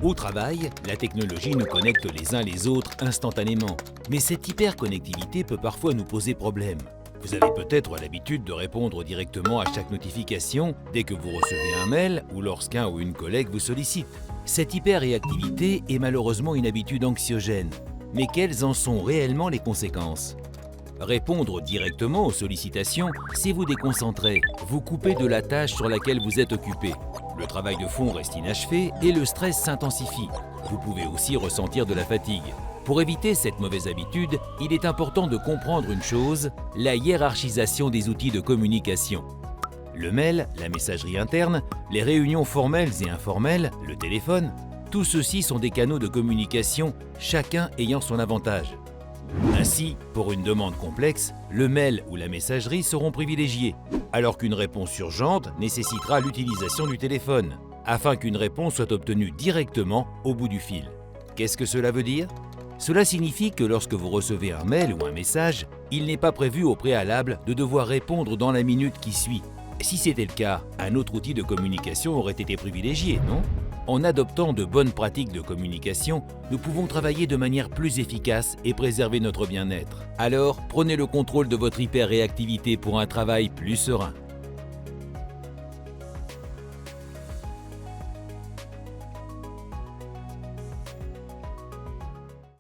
Au travail, la technologie nous connecte les uns les autres instantanément. Mais cette hyperconnectivité peut parfois nous poser problème. Vous avez peut-être l'habitude de répondre directement à chaque notification dès que vous recevez un mail ou lorsqu'un ou une collègue vous sollicite. Cette hyperréactivité est malheureusement une habitude anxiogène. Mais quelles en sont réellement les conséquences? Répondre directement aux sollicitations, c'est vous déconcentrer, vous couper de la tâche sur laquelle vous êtes occupé. Le travail de fond reste inachevé et le stress s'intensifie. Vous pouvez aussi ressentir de la fatigue. Pour éviter cette mauvaise habitude, il est important de comprendre une chose, la hiérarchisation des outils de communication. Le mail, la messagerie interne, les réunions formelles et informelles, le téléphone, tout ceci sont des canaux de communication, chacun ayant son avantage. Ainsi, pour une demande complexe, le mail ou la messagerie seront privilégiés, alors qu'une réponse urgente nécessitera l'utilisation du téléphone, afin qu'une réponse soit obtenue directement au bout du fil. Qu'est-ce que cela veut dire? Cela signifie que lorsque vous recevez un mail ou un message, il n'est pas prévu au préalable de devoir répondre dans la minute qui suit. Si c'était le cas, un autre outil de communication aurait été privilégié, non? En adoptant de bonnes pratiques de communication, nous pouvons travailler de manière plus efficace et préserver notre bien-être. Alors, prenez le contrôle de votre hyperréactivité pour un travail plus serein.